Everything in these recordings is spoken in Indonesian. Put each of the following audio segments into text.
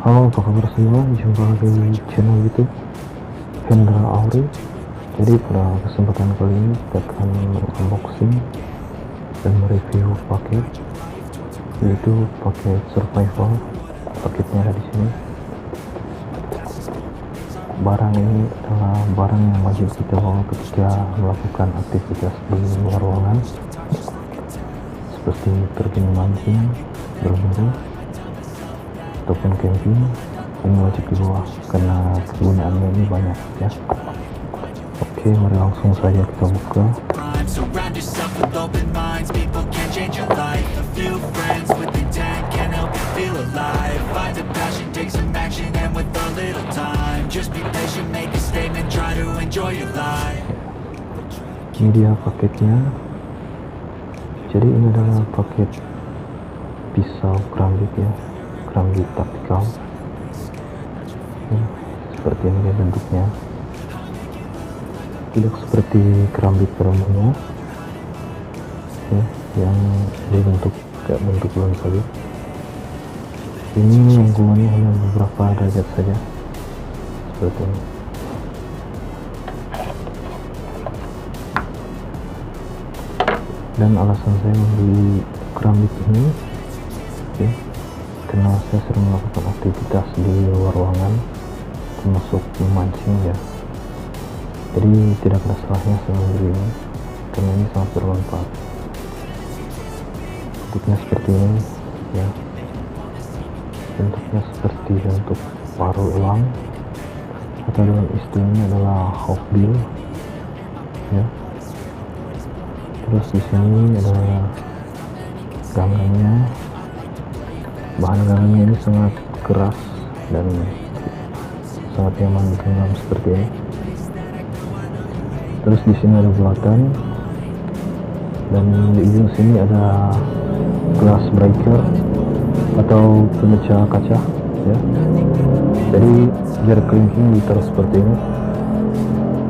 Halo, apa kabar semua? Jumpa lagi di channel YouTube Hendra Auri. Jadi pada kesempatan kali ini kita akan unboxing dan mereview paket, yaitu paket survival. Paketnya ada di sini. Barang ini adalah barang yang wajib kita bawa ketika melakukan aktivitas di luar ruangan, seperti pergi memancing, berburu, ataupun camping. Ini wajib dibawa karena kegunaannya ini banyak ya. Oke, mari langsung saja kita buka. Surround yourself with open minds. People can change your life. A few friends with intent can help you feel alive. Find a passion, take some action, and with a little time, just be patient, make a statement, try to enjoy your life. Ini dia paketnya. Jadi ini adalah paket pisau kerambit ya, kerambit taktikal ya, seperti ini ya bentuknya, tidak seperti kerambit pada umumnya ya, yang dibentuk kayak bentuk bulan salib. Ini lingkungannya hanya beberapa derajat saja, seperti ini. Dan alasan saya membeli kerambit ini ya, karena saya sering melakukan aktivitas di luar ruangan, termasuk memancing ya. Jadi tidak ada salahnya saya membeli ini, karena ini sangat bermanfaat. Bentuknya seperti ini ya, bentuknya seperti bentuk paru elang, atau dalam istilahnya adalah hawkbill ya. Terus di sini ada gangangnya. Bahan gangangnya ini sangat keras dan sangat nyaman digenggam seperti ini. Terus di sini ada bulatan, dan di ujung sini ada glass breaker atau pemecah kaca ya. Jadi biar kelingking ditaruh seperti ini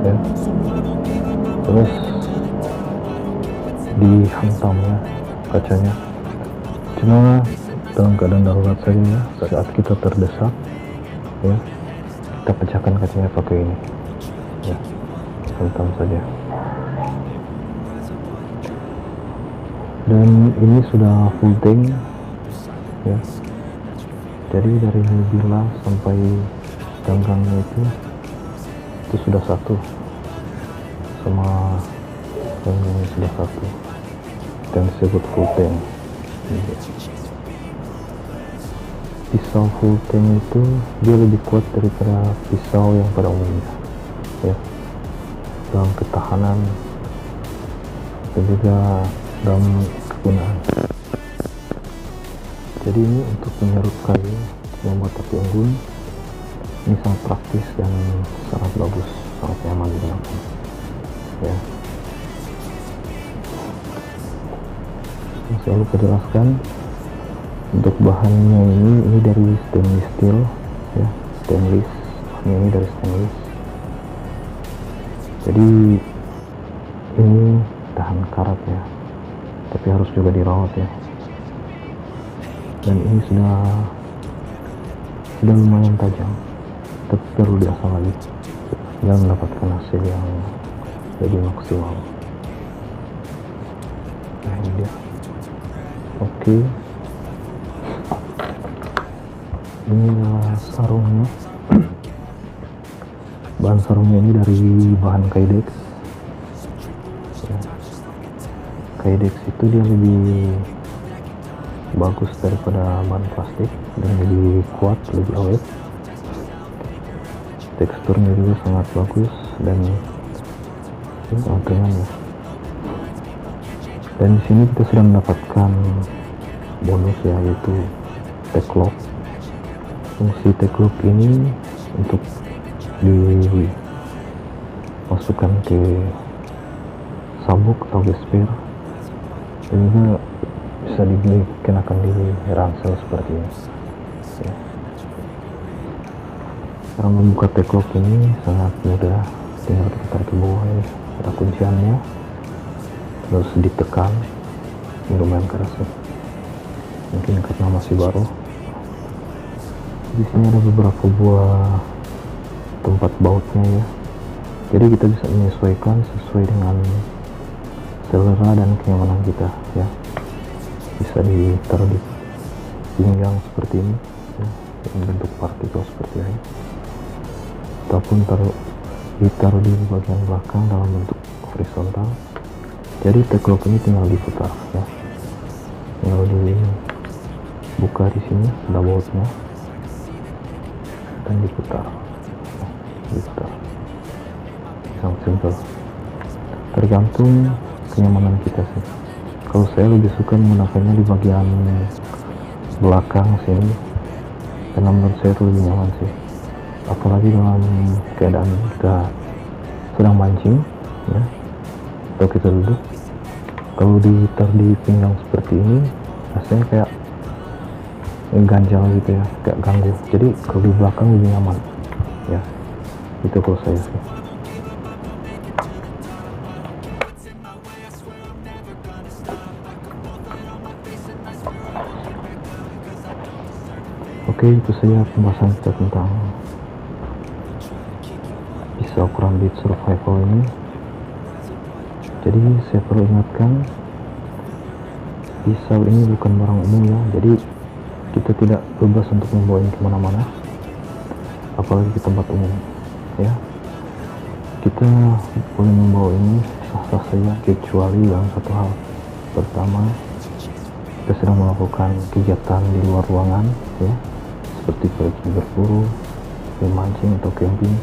ya. Terus dihantamnya kacanya, cuma dalam keadaan darurat saja ya, saat kita terdesak ya, kita pecahkan kacanya pakai ini ya, hantam saja. Dan ini sudah full tank ya, jadi dari bila sampai ganggangnya itu sudah satu, sama ganggangnya sudah satu, dan disebut full tank. Pisau full tank itu dia lebih kuat daripada pisau yang pada umumnya ya, dalam ketahanan dan juga dalam kegunaan. Jadi ini untuk menyerut kayu, membuat api unggun, ini sangat praktis dan sangat bagus, sangat nyaman digunakan ya. Saya lupa jelaskan, untuk bahannya ini dari stainless steel ya, stainless, ini dari stainless. Jadi ini tahan karat ya, tapi harus juga dirawat ya. Dan ini sudah lumayan tajam, tapi perlu diasah lagi dan mendapatkan hasil yang lebih maksimal. Nah ini dia. Oke, ini adalah sarungnya. Bahan sarungnya ini dari bahan Kydex ya. Kydex itu dia lebih bagus daripada bahan plastik dan lebih kuat, lebih awet. Teksturnya juga sangat bagus dan sangat ringan ya. Dan di sini kita sudah mendapatkan bonus ya, yaitu T-lock. Fungsi T-lock ini untuk dimasukkan ke sabuk atau gesper, dan juga bisa dikenakan di ransel seperti ini ya. Cara membuka T-lock ini sangat mudah, tinggal kita tarik ke bawah ini, ada kunciannya, terus ditekan. Ini lumayan keras ya, mungkin karena masih baru. di sini ada beberapa buah tempat bautnya ya. Jadi kita bisa menyesuaikan sesuai dengan selera dan kenyamanan kita ya. Bisa ditaruh di pinggang seperti ini ya, dengan bentuk partikel seperti ini, ataupun ditaruh di bagian belakang dalam bentuk horizontal. Jadi taglok ini tinggal diputar ya, tinggal dibuka di sini ada bautnya dan diputar, sangat simpel, tergantung kenyamanan kita sih. Kalau saya lebih suka menggunakannya di bagian belakang sini karena menurut saya itu lebih nyaman sih, apalagi dalam keadaan kita sedang mancing ya, atau kita duduk. Kalau ditaruh di pinggang seperti ini rasanya kayak ganjal gitu ya, kayak ganggu. Jadi kalau di belakang lebih nyaman ya, itu kalau saya sih. Oke, itu saja pembahasan kita tentang pisau Karambit Survival ini. Jadi saya perlu ingatkan, pisau ini bukan barang umum ya, jadi kita tidak bebas untuk membawanya kemana-mana, apalagi ke tempat umum ya. Kita boleh membawa ini sah-sah saja, kecuali dalam satu hal. Pertama, kita sedang melakukan kegiatan di luar ruangan ya, seperti pergi berburu, memancing atau camping.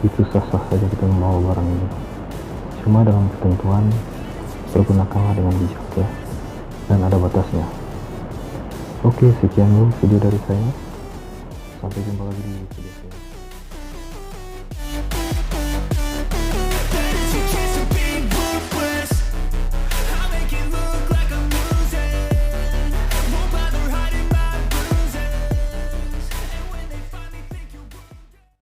Itu sah-sah saja kita membawa barang ini, cuma dalam ketentuan pergunakanlah dengan bijak ya, dan ada batasnya. Oke, sekian dulu video dari saya, sampai jumpa lagi di video selanjutnya.